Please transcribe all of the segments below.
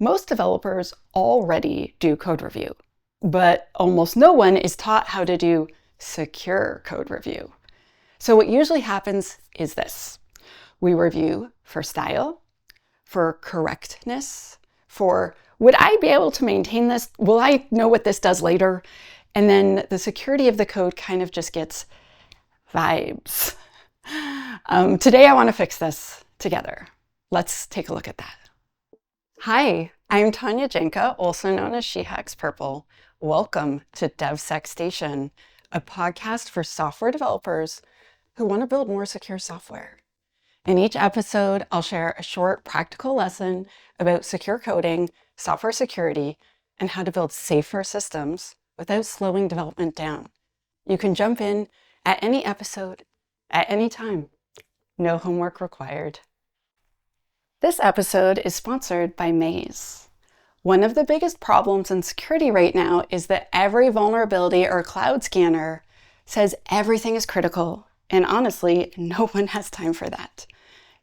Most developers already do code review, but almost no one is taught how to do secure code review. So what usually happens is this. We review for style, for correctness, for would I be able to maintain this? Will I know what this does later? And then the security of the code kind of just gets vibes. Today I want to fix this together. Let's take a look at that. Hi, I'm Tanya Janca, also known as She Hacks Purple. Welcome to DevSec Station, a podcast for software developers who want to build more secure software. In each episode, I'll share a short practical lesson about secure coding, software security, and how to build safer systems without slowing development down. You can jump in at any episode, at any time. No homework required. This episode is sponsored by Maze. One of the biggest problems in security right now is that every vulnerability or cloud scanner says everything is critical, and honestly, no one has time for that.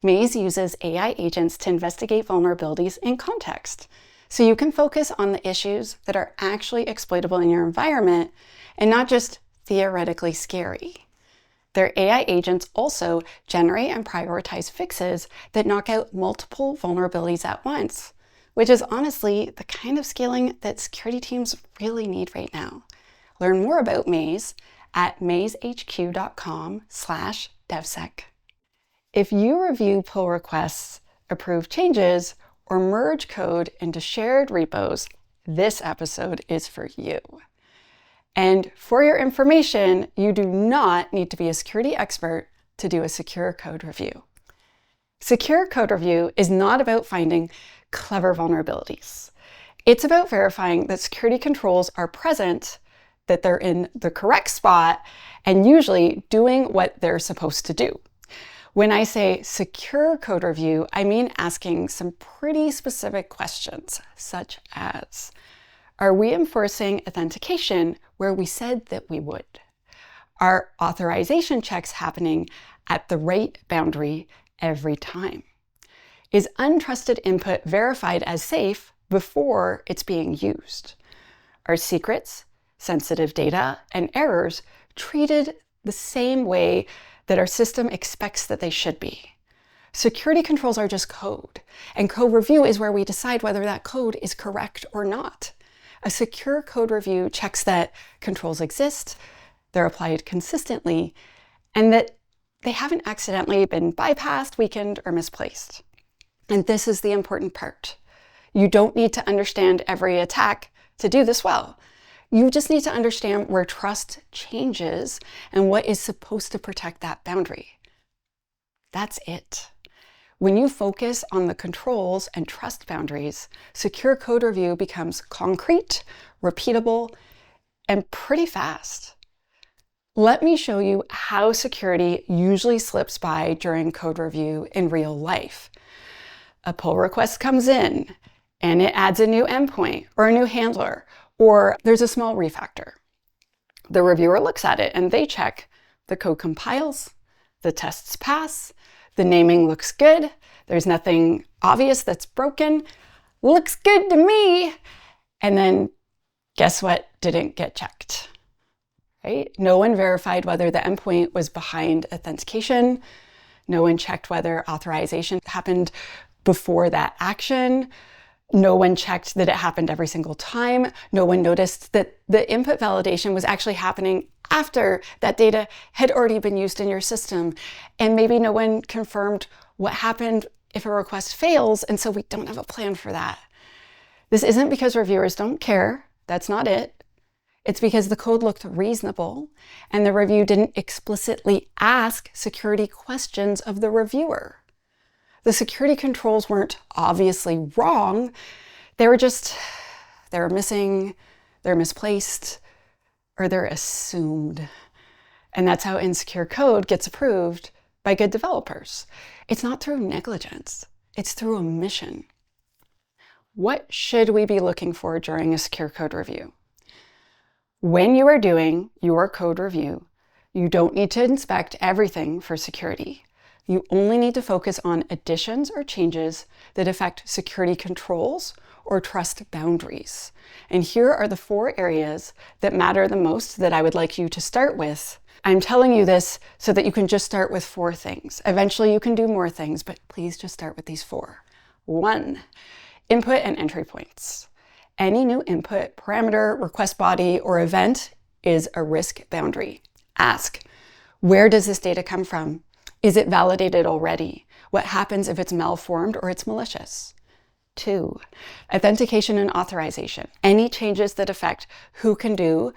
Maze uses AI agents to investigate vulnerabilities in context, so you can focus on the issues that are actually exploitable in your environment and not just theoretically scary. Their AI agents also generate and prioritize fixes that knock out multiple vulnerabilities at once, which is honestly the kind of scaling that security teams really need right now. Learn more about Maze at mazehq.com/devsec. If you review pull requests, approve changes, or merge code into shared repos, this episode is for you. And for your information, you do not need to be a security expert to do a secure code review. Secure code review is not about finding clever vulnerabilities. It's about verifying that security controls are present, that they're in the correct spot, and usually doing what they're supposed to do. When I say secure code review, I mean asking some pretty specific questions, such as, are we enforcing authentication where we said that we would? Are authorization checks happening at the right boundary every time? Is untrusted input verified as safe before it's being used? Are secrets, sensitive data, and errors treated the same way that our system expects that they should be? Security controls are just code, and code review is where we decide whether that code is correct or not. A secure code review checks that controls exist, they're applied consistently, and that they haven't accidentally been bypassed, weakened, or misplaced. And this is the important part. You don't need to understand every attack to do this well. You just need to understand where trust changes and what is supposed to protect that boundary. That's it. When you focus on the controls and trust boundaries, secure code review becomes concrete, repeatable, and pretty fast. Let me show you how security usually slips by during code review in real life. A pull request comes in and it adds a new endpoint or a new handler, or there's a small refactor. The reviewer looks at it and they check the code compiles, the tests pass, the naming looks good, there's nothing obvious that's broken, looks good to me, and then guess what didn't get checked, right? No one verified whether the endpoint was behind authentication, no one checked whether authorization happened before that action, no one checked that it happened every single time, no one noticed that the input validation was actually happening after that data had already been used in your system. And maybe no one confirmed what happened if a request fails, and so we don't have a plan for that. This isn't because reviewers don't care. That's not it. It's because the code looked reasonable, and the review didn't explicitly ask security questions of the reviewer. The security controls weren't obviously wrong. They were missing, they're misplaced, or they're assumed. And that's how insecure code gets approved by good developers. It's not through negligence, it's through omission. What should we be looking for during a secure code review? When you are doing your code review, you don't need to inspect everything for security. You only need to focus on additions or changes that affect security controls or trust boundaries. And here are the 4 areas that matter the most that I would like you to start with. I'm telling you this so that you can just start with 4 things. Eventually you can do more things, but please just start with these 4. 1, input and entry points. Any new input, parameter, request body, or event is a risk boundary. Ask, where does this data come from? Is it validated already? What happens if it's malformed or it's malicious? 2, authentication and authorization. Any changes that affect who can do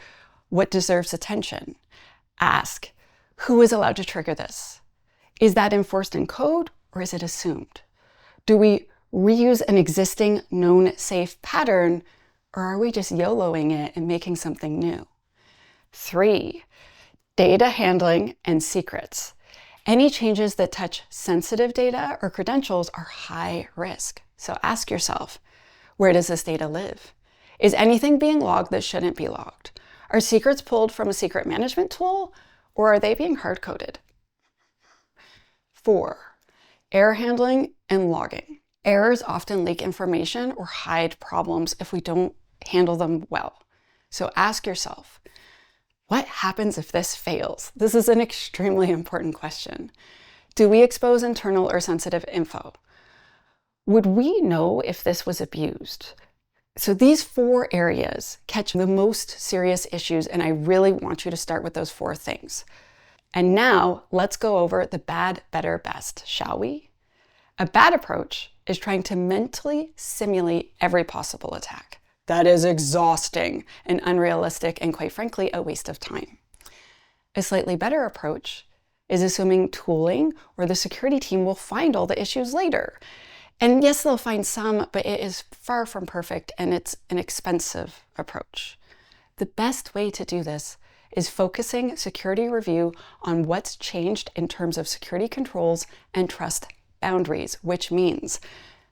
what deserves attention. Ask, who is allowed to trigger this? Is that enforced in code or is it assumed? Do we reuse an existing known safe pattern, or are we just YOLOing it and making something new? 3, data handling and secrets. Any changes that touch sensitive data or credentials are high risk. So ask yourself, where does this data live? Is anything being logged that shouldn't be logged? Are secrets pulled from a secret management tool, or are they being hard-coded? 4, error handling and logging. Errors often leak information or hide problems if we don't handle them well. So ask yourself, what happens if this fails? This is an extremely important question. Do we expose internal or sensitive info? Would we know if this was abused? So these 4 areas catch the most serious issues, and I really want you to start with those 4 things. And now let's go over the bad, better, best, shall we? A bad approach is trying to mentally simulate every possible attack. That is exhausting and unrealistic and, quite frankly, a waste of time. A slightly better approach is assuming tooling or the security team will find all the issues later. And yes, they'll find some, but it is far from perfect and it's an expensive approach. The best way to do this is focusing security review on what's changed in terms of security controls and trust boundaries, which means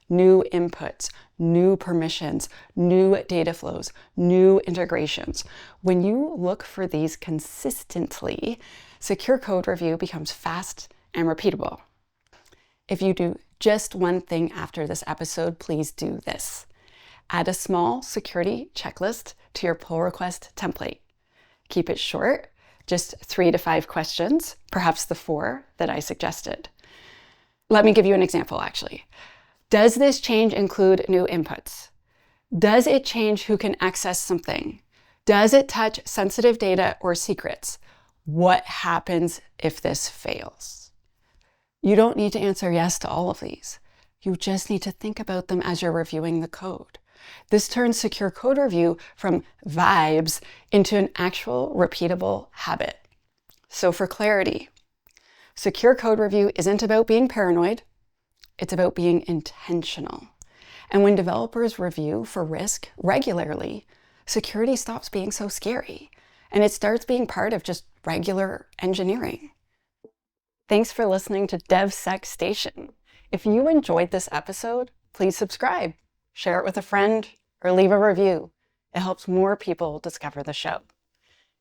new inputs, new permissions, new data flows, new integrations. When you look for these consistently, secure code review becomes fast and repeatable. If you do just one thing after this episode, please do this. Add a small security checklist to your pull request template. Keep it short, just 3 to 5 questions, perhaps the 4 that I suggested. Let me give you an example, actually. Does this change include new inputs? Does it change who can access something? Does it touch sensitive data or secrets? What happens if this fails? You don't need to answer yes to all of these. You just need to think about them as you're reviewing the code. This turns secure code review from vibes into an actual repeatable habit. So for clarity, secure code review isn't about being paranoid. It's about being intentional. And when developers review for risk regularly, security stops being so scary and it starts being part of just regular engineering. Thanks for listening to DevSec Station. If you enjoyed this episode, please subscribe, share it with a friend, or leave a review. It helps more people discover the show.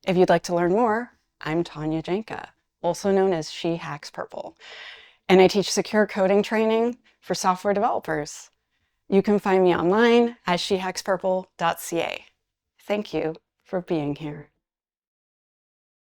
If you'd like to learn more, I'm Tanya Janca, also known as She Hacks Purple, and I teach secure coding training for software developers. You can find me online at shehackspurple.ca. Thank you for being here.